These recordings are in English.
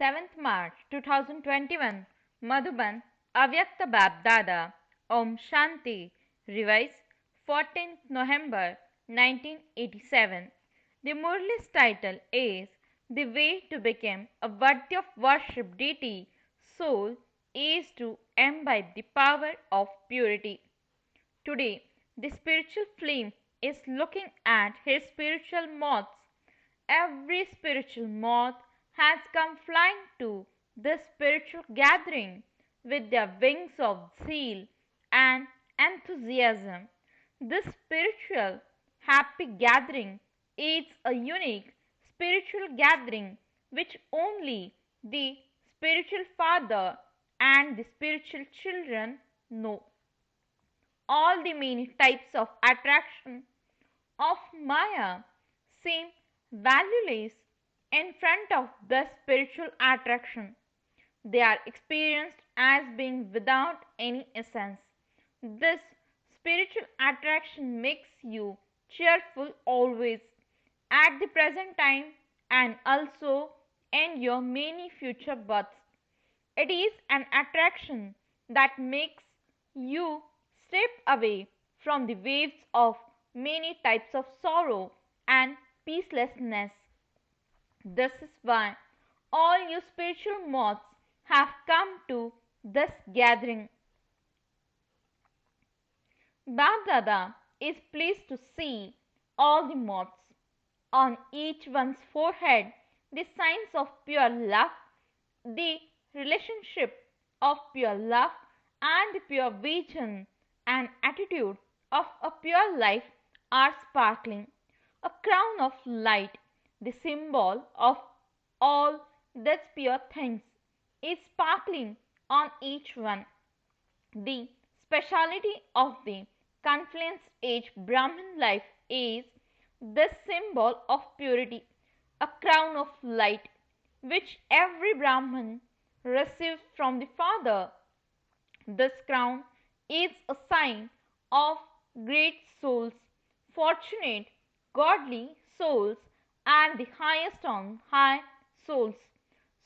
7th March 2021, Madhuban, Avyakt BapDada, Om Shanti, revised 14th November 1987. The Murli's title is The Way to Become a Worthy of Worship Deity Soul is to imbibe the power of purity. Today, the spiritual flame is looking at his spiritual moths. Every spiritual moth has come flying to this spiritual gathering with their wings of zeal and enthusiasm. This spiritual happy gathering is a unique spiritual gathering which only the spiritual father and the spiritual children know. All the many types of attraction of Maya seem valueless in front of the spiritual attraction. They are experienced as being without any essence. This spiritual attraction makes you cheerful always, at the present time, and also in your many future births. It is an attraction that makes you step away from the waves of many types of sorrow and peacelessness. This is why all you spiritual moths have come to this gathering. BapDada is pleased to see all the moths. On each one's forehead, the signs of pure love, the relationship of pure love, and the pure vision and attitude of a pure life are sparkling. A crown of light, the symbol of all these pure things, is sparkling on each one. The speciality of the confluence age Brahmin life is this symbol of purity, a crown of light, which every Brahmin receives from the Father. This crown is a sign of great souls, fortunate, godly souls, and the highest on high souls.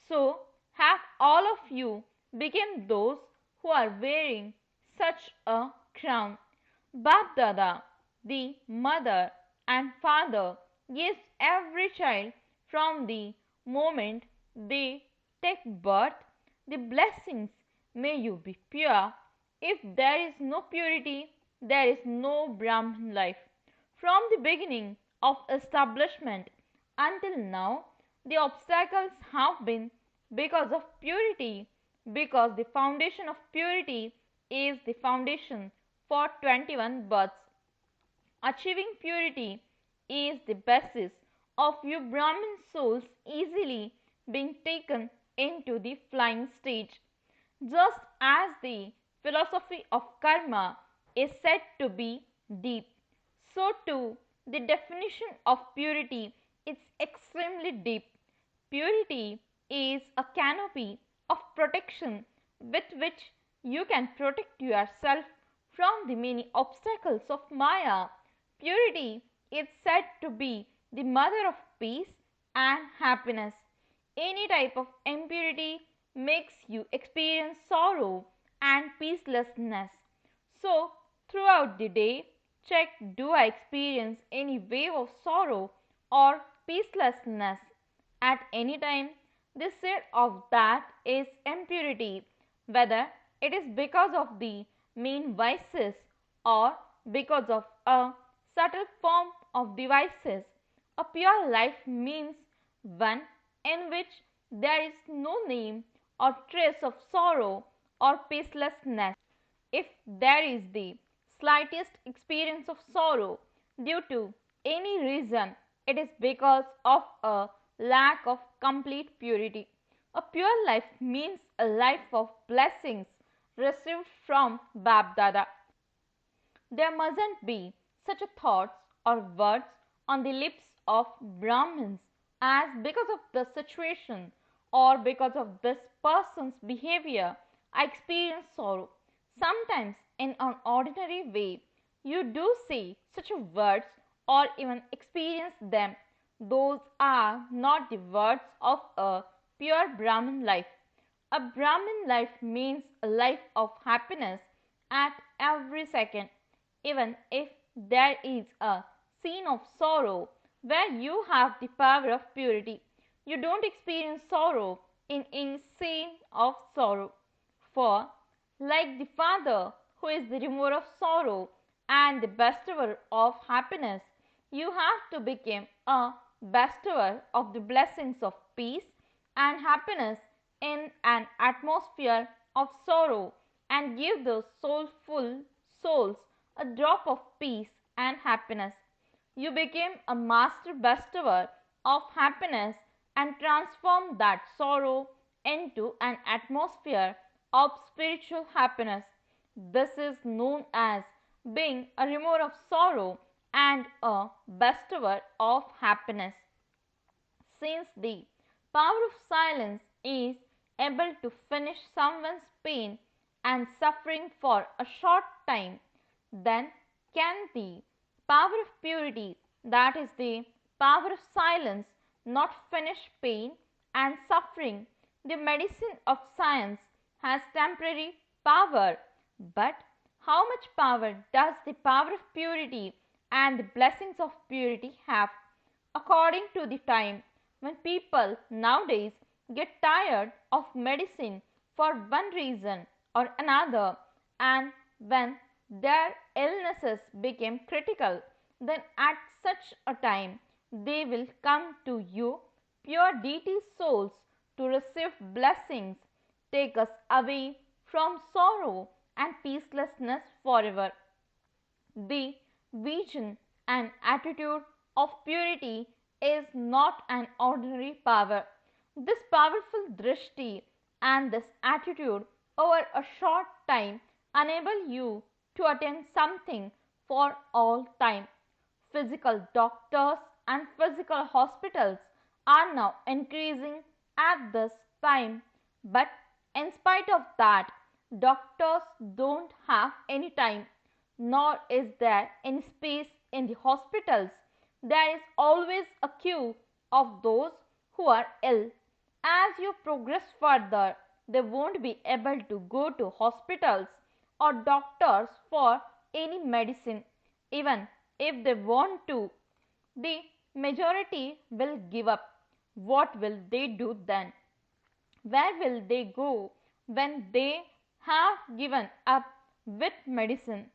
So, have all of you become those who are wearing such a crown. BapDada, the mother and father, gives every child from the moment they take birth the blessings. May you be pure. If there is no purity, there is no Brahman life. From the beginning of establishment until now, the obstacles have been because of purity, because the foundation of purity is the foundation for 21 births. Achieving purity is the basis of you Brahmin souls easily being taken into the flying stage. Just as the philosophy of karma is said to be deep, so too the definition of purity is extremely deep. Purity is a canopy of protection with which you can protect yourself from the many obstacles of Maya. Purity is said to be the mother of peace and happiness. Any type of impurity makes you experience sorrow and peacelessness. So, throughout the day, check, do I experience any wave of sorrow or peacelessness? At any time, the seed of that is impurity, whether it is because of the main vices or because of a subtle form of the vices. A pure life means one in which there is no name or trace of sorrow or peacelessness. If there is the slightest experience of sorrow due to any reason, it is because of a lack of complete purity. A pure life means a life of blessings received from BapDada. There mustn't be such a thoughts or words on the lips of Brahmins as because of the situation or because of this person's behavior I experience sorrow. Sometimes in an ordinary way you do say such words or even experience them. Those are not the words of a pure Brahmin life. A Brahmin life means a life of happiness at every second, even if there is a scene of sorrow where you have the power of purity. You don't experience sorrow in any scene of sorrow. For, like the Father who is the remover of sorrow and the bestower of happiness, you have to become a bestower of the blessings of peace and happiness in an atmosphere of sorrow and give those soulful souls a drop of peace and happiness. You became a master bestower of happiness and transform that sorrow into an atmosphere of spiritual happiness. This is known as being a remover of sorrow and a bestower of happiness. Since the power of silence is able to finish someone's pain and suffering for a short time, then can the power of purity, that is the power of silence, not finish pain and suffering? The medicine of science has temporary power, but how much power does the power of purity and the blessings of purity have? According to the time, when people nowadays get tired of medicine for one reason or another, and when their illnesses become critical, then at such a time they will come to you, pure deity souls, to receive blessings, take us away from sorrow and peacelessness forever. The vision and attitude of purity is not an ordinary power. This powerful drishti and this attitude over a short time enable you to attain something for all time. Physical doctors and physical hospitals are now increasing at this time, but in spite of that, doctors don't have any time, nor is there any space in the hospitals. There is always a queue of those who are ill. As you progress further, they won't be able to go to hospitals or doctors for any medicine. Even if they want to, the majority will give up. What will they do then? Where will they go when they have given up with medicine?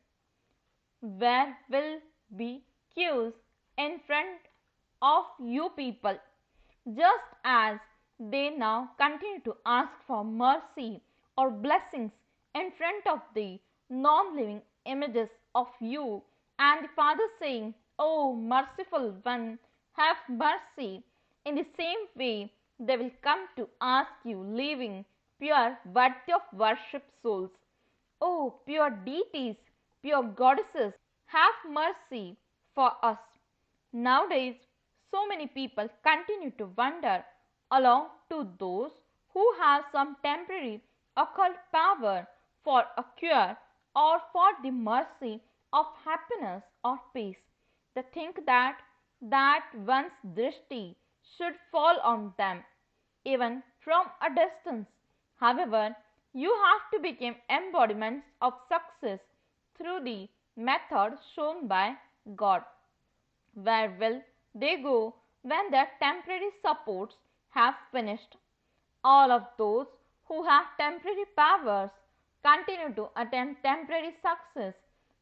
Where will be queues in front of you people? Just as they now continue to ask for mercy or blessings in front of the non living images of you, and the Father saying, "Oh, merciful one, have mercy." In the same way, they will come to ask you, living, pure, worthy of worship souls. "Oh, pure deities, pure goddesses, have mercy for us." Nowadays, so many people continue to wander along to those who have some temporary occult power for a cure or for the mercy of happiness or peace. They think that one's drishti should fall on them, even from a distance. However, you have to become embodiments of success through the method shown by God. Where will they go when their temporary supports have finished? All of those who have temporary powers continue to attempt temporary success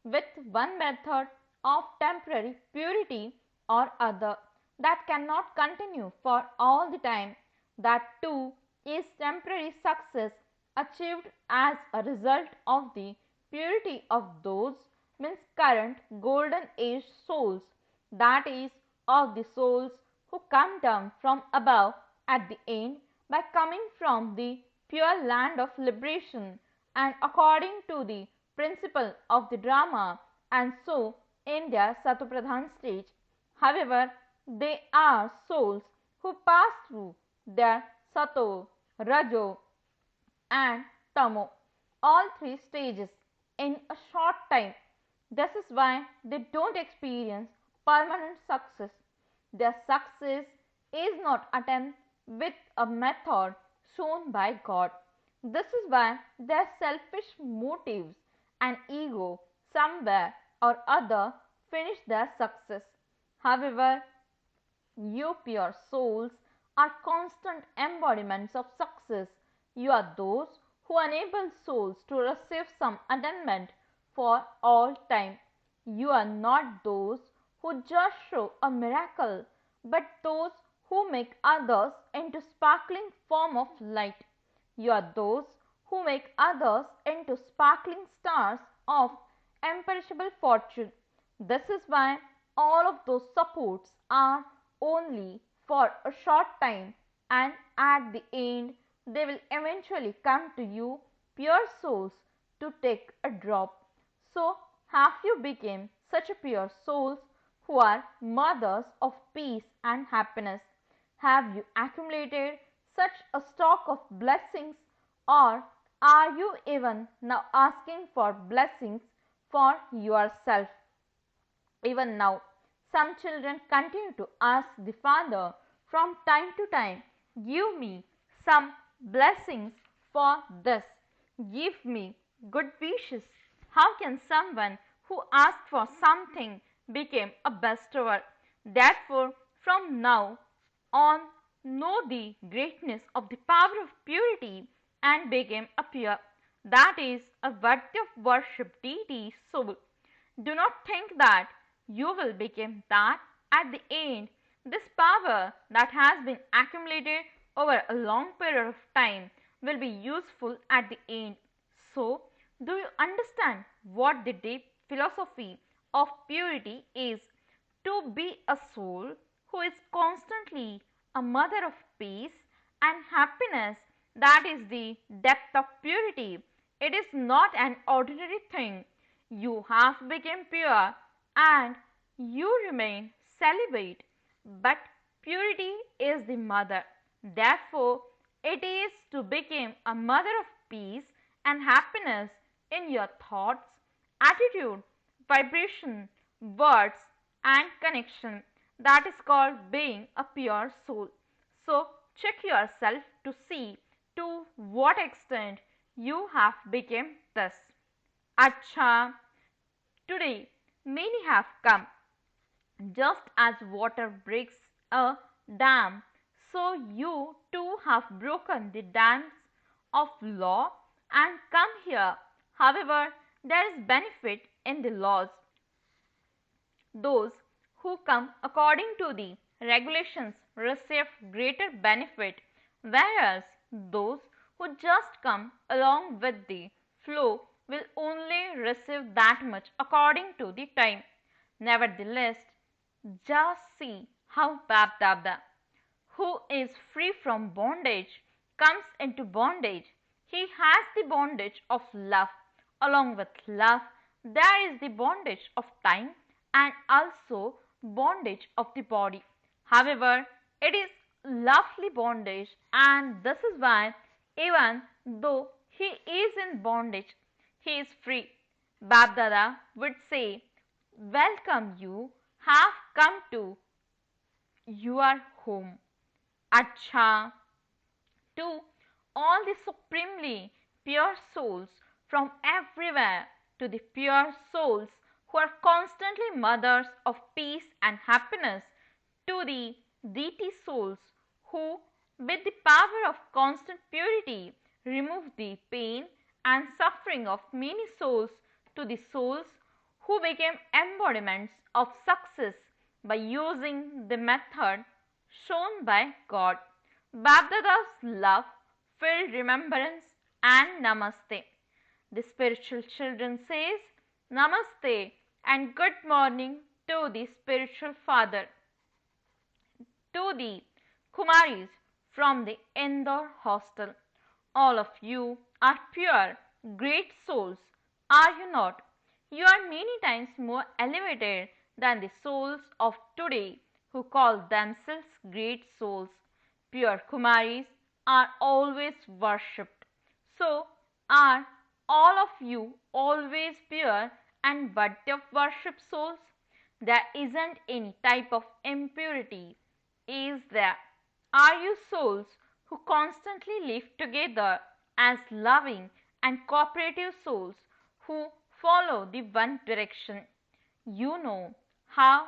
with one method of temporary purity or other that cannot continue for all the time. That too is temporary success achieved as a result of the purity of those, means current golden age souls, that is, of the souls who come down from above at the end by coming from the pure land of liberation and according to the principle of the drama, and so in their Satopradhan stage. However, they are souls who pass through their Sato, Rajo and Tamo, all three stages, in a short time. This is why they don't experience permanent success. Their success is not attained with a method shown by God. This is why their selfish motives and ego somewhere or other finish their success. However, you pure souls are constant embodiments of success. You are those who enable souls to receive some attainment for all time. You are not those who just show a miracle, but those who make others into sparkling form of light. You are those who make others into sparkling stars of imperishable fortune. This is why all of those supports are only for a short time, and at the end they will eventually come to you, pure souls, to take a drop. So, have you become such a pure souls who are mothers of peace and happiness? Have you accumulated such a stock of blessings, or are you even now asking for blessings for yourself? Even now, some children continue to ask the Father from time to time, give me some blessings for this, give me good wishes. How can someone who asks for something become a bestower? Therefore, from now on, know the greatness of the power of purity and become a pure. That is a worthy of worship deity soul. Do not think that you will become that at the end. This power that has been accumulated over a long period of time will be useful at the end. So, do you understand what the deep philosophy of purity is? To be a soul who is constantly a mother of peace and happiness, that is the depth of purity. It is not an ordinary thing. You have become pure and you remain celibate, but purity is the mother. Therefore, it is to become a mother of peace and happiness in your thoughts, attitude, vibration, words, and connection. That is called being a pure soul. So, check yourself to see to what extent you have become this. Acha, today many have come. Just as water breaks a dam, so you too have broken the dams of law and come here. However, there is benefit in the laws. Those who come according to the regulations receive greater benefit, whereas those who just come along with the flow will only receive that much according to the time. Nevertheless, just see how BapDada, who is free from bondage, comes into bondage. He has the bondage of love. Along with love, there is the bondage of time and also bondage of the body. However, it is lovely bondage, and this is why even though he is in bondage, he is free. BapDada would say, welcome, you have come to your home. Acha, to all the supremely pure souls from everywhere, to the pure souls who are constantly mothers of peace and happiness, to the deity souls who, with the power of constant purity, remove the pain and suffering of many souls, to the souls who became embodiments of success by using the method shown by God. BapDada's love filled remembrance and namaste. The spiritual children says namaste and good morning to the spiritual father. To the Kumaris from the Indore hostel. All of you are pure, great souls, are you not? You are many times more elevated than the souls of today who call themselves great souls. Pure Kumaris are always worshipped. So, are all of you always pure and worthy of worship souls? There isn't any type of impurity, is there? Are you souls who constantly live together as loving and cooperative souls who follow the one direction? You know how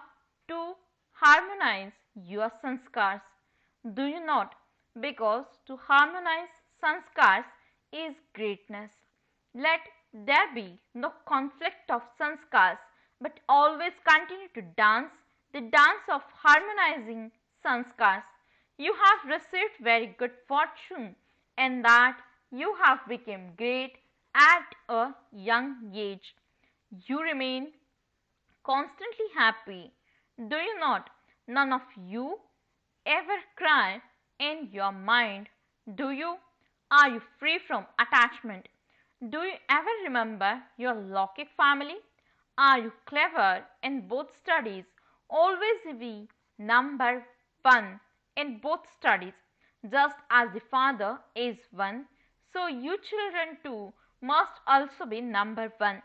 to harmonize your sanskars, do you not? Because to harmonize sanskars is greatness. Let there be no conflict of sanskars, but always continue to dance the dance of harmonizing sanskars. You have received very good fortune in that you have become great at a young age. You remain constantly happy, do you not? None of you ever cry in your mind, do you? Are you free from attachment? Do you ever remember your Lokik family? Are you clever in both studies? Always be number one in both studies. Just as the father is one, so you children too must also be number one.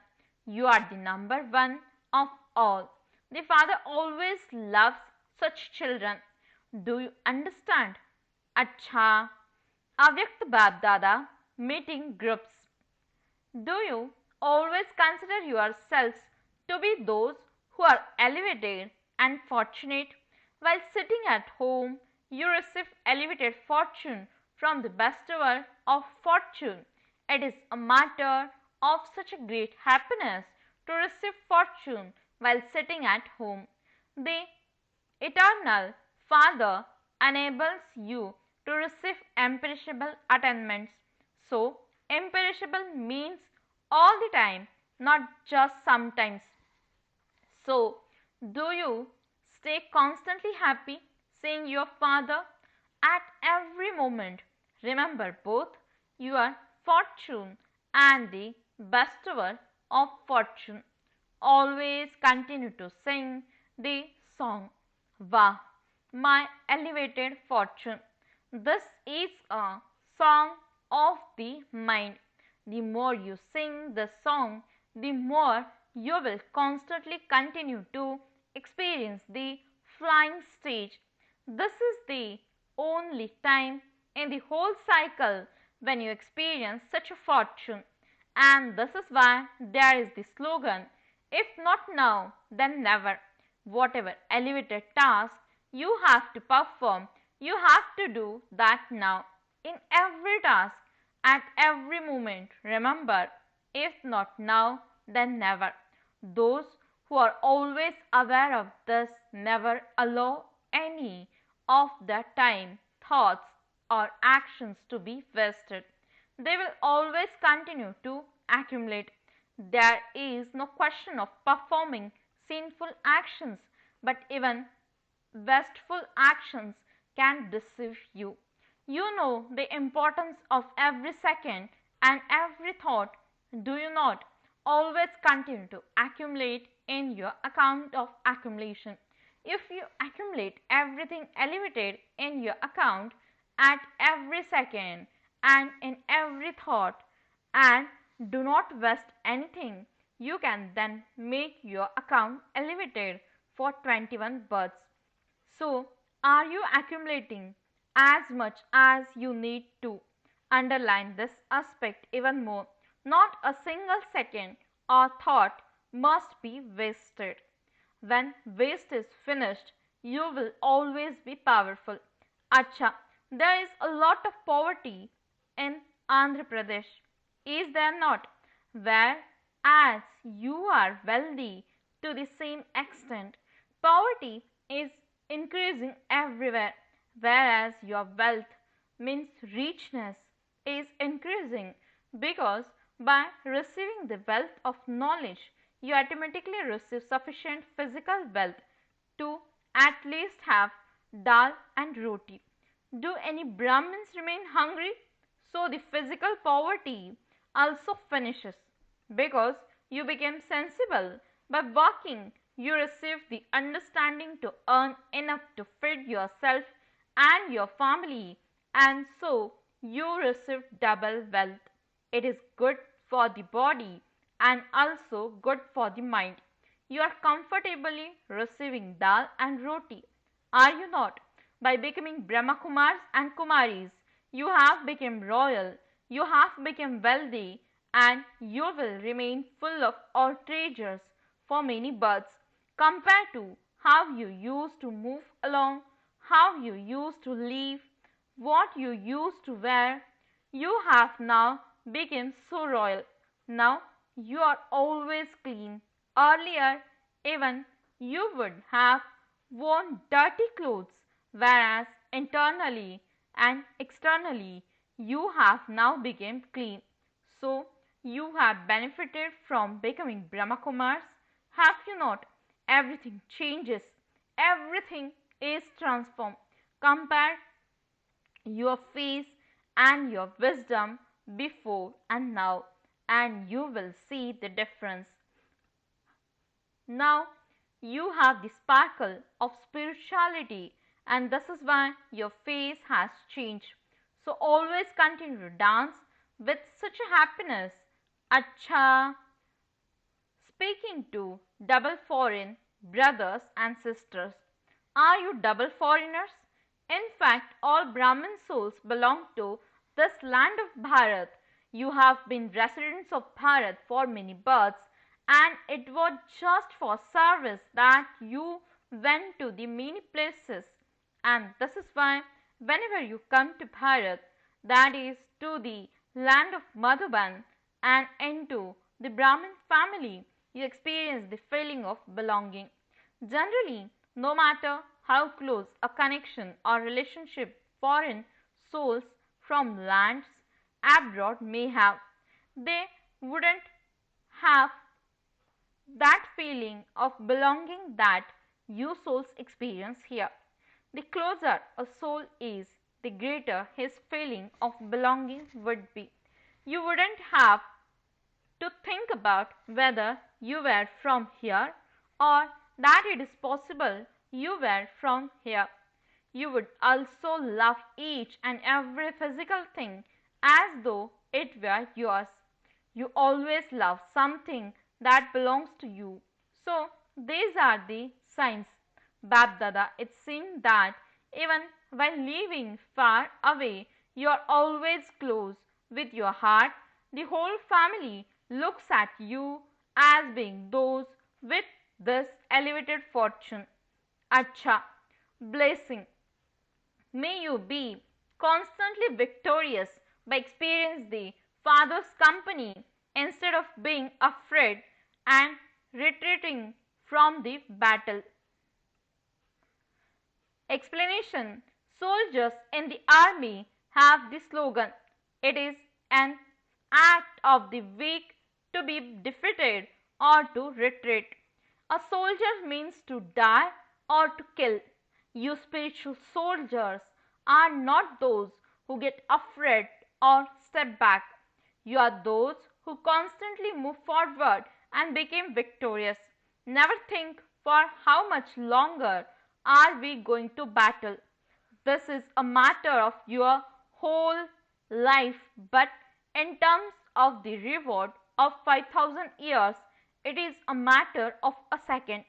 You are the number one of all. The father always loves such children. Do you understand? Acha. Avyakt BapDada meeting groups. Do you always consider yourselves to be those who are elevated and fortunate? While sitting at home, you receive elevated fortune from the bestower of fortune. It is a matter of such a great happiness to receive fortune while sitting at home. The Eternal Father enables you to receive imperishable attainments. So, imperishable means all the time, not just sometimes. So, do you stay constantly happy seeing your Father at every moment? Remember both your fortune and the bestower of fortune. Always continue to sing the song. Vah, my elevated fortune. This is a song of the mind. The more you sing the song, the more you will constantly continue to experience the flying stage. This is the only time in the whole cycle when you experience such a fortune. And this is why there is the slogan, if not now, then never. Whatever elevated task you have to perform, you have to do that now. In every task, at every moment, remember, if not now, then never. Those who are always aware of this never allow any of their time, thoughts, or actions to be wasted. They will always continue to accumulate. There is no question of performing sinful actions, but even wasteful actions can deceive you. You know the importance of every second and every thought, do you not? Always continue to accumulate in your account of accumulation. If you accumulate everything elevated in your account at every second and in every thought and do not waste anything, you can then make your account elevated for 21 births. So, are you accumulating as much as you need to? Underline this aspect even more. Not a single second or thought must be wasted. When waste is finished, you will always be powerful. Acha, there is a lot of poverty in Andhra Pradesh, is there not? Whereas you are wealthy to the same extent, poverty is increasing everywhere, whereas your wealth means richness is increasing because by receiving the wealth of knowledge, you automatically receive sufficient physical wealth to at least have dal and roti. Do any Brahmins remain hungry? So the physical poverty also finishes because you became sensible. By walking, you receive the understanding to earn enough to feed yourself and your family, and so you receive double wealth. It is good for the body and also good for the mind. You are comfortably receiving dal and roti, are you not? By becoming Brahma Kumars and Kumaris, you have become royal, you have become wealthy, and you will remain full of all treasures for many births compared to how you used to move along, how you used to live, what you used to wear. You have now become so royal. Now you are always clean. Earlier, even you would have worn dirty clothes, whereas internally and externally you have now become clean. So, you have benefited from becoming Brahma Kumars, have you not? Everything changes, everything is transformed. Compare your face and your wisdom before and now, and you will see the difference. Now you have the sparkle of spirituality, and this is why your face has changed. So always continue to dance with such a happiness. Acha. Speaking to double foreign brothers and sisters. Are you double foreigners? In fact, all Brahmin souls belong to this land of Bharat. You have been residents of Bharat for many births, and it was just for service that you went to the many places. And this is why, whenever you come to Bharat, that is to the land of Madhuban and into the Brahmin family, you experience the feeling of belonging. Generally, no matter how close a connection or relationship foreign souls from lands abroad may have, they wouldn't have that feeling of belonging that you souls experience here. The closer a soul is, the greater his feeling of belonging would be. You wouldn't have to think about whether you were from here or that it is possible you were from here. You would also love each and every physical thing as though it were yours. You always love something that belongs to you. So, these are the signs. BapDada, it seems that even while living far away, you are always close with your heart. The whole family looks at you as being those with this elevated fortune. Acha, blessing. May you be constantly victorious by experiencing the Father's company instead of being afraid and retreating from the battle. Explanation. Soldiers in the army have the slogan, it is an act of the weak to be defeated or to retreat. A soldier means to die or to kill. You spiritual soldiers are not those who get afraid or step back. You are those who constantly move forward and become victorious. Never think for how much longer are we going to battle. This is a matter of your whole life, but in terms of the reward of 5000 years, it is a matter of a second.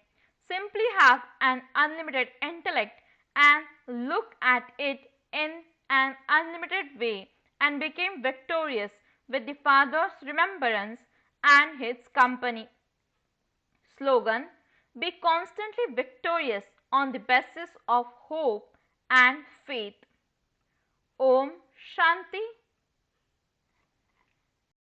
Simply have an unlimited intellect and look at it in an unlimited way and become victorious with the Father's remembrance and His company. Slogan. Be constantly victorious on the basis of hope and faith. Om Shanti